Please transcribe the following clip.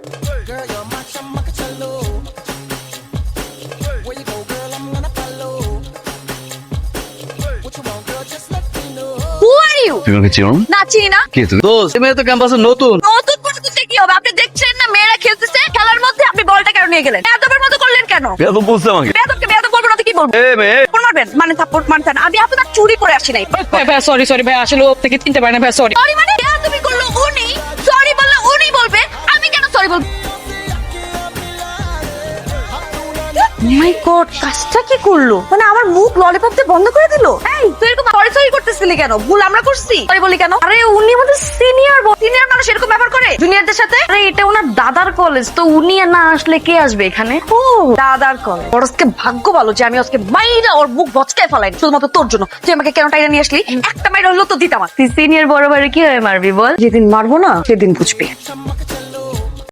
Girl, you're my chamacacello. Where you go, girl, I'm gonna follow. What you want, girl, just let me know. Who are you? তুমি আমাকে চিনো না? না চিনি না। কে তুমি? দোস্ত তুমি তো ক্যাম্পাসে নতুন। নতুন পরিস্থিতি কি হবে? আপনি দেখছেন না মেয়েরা খেলতেছে, খেলার মধ্যে আপনি বলটা কেন নিয়ে গেলেন? বেয়াদবের মতো করলেন কেন? তো বলছে আমাকে বেয়াদবকে বেয়াদব বলবো না তো কি বলবো? এ মেয়ে থাপ্পড় মারবেন? মানে থাপ্পড় মারতেন। আমি আপনার চুরি করে আসি নাই। ভাই সরি সরি ভাই, আসলে ও থেকে চিনতে পারে না ভাই, সরি। সরি মানে বেয়াদবি করলো উনি, সরি বললে উনি বলবে, আমি কেন সরি বলবো? মাই গড, কাজটা কি করলো? মানে আমার মুখ ললিপপ দিয়ে বন্ধ করে দিল। এই তুই এরকম সরি সরি করতেছিলি কেন? ভুল আমরা করছি, সরি বলি কেন? আরে উনি আমাদের সিনিয়র, সিনিয়র মানুষ এরকম ব্যবহার করে জুনিয়রদের সাথে? আরে এটা ওনার দাদার কলেজ, তো উনি না আসলে কে আসবে এখানে? ও দাদার কলেজ। ওর আজকে ভাগ্য ভালো যে আমি আজকে মাইরা ওর মুখ বচকায় ফেলাই শুধুমাত্র তোর জন্য। তুই আমাকে কেন টাইনা নিয়ে আসলি? একটা মাইরা হলো তো দিতাম। তুই সিনিয়র বড় ভাইরে কি হয়ে মারবি বল? যেদিন মারবো না সেদিন বুঝবি।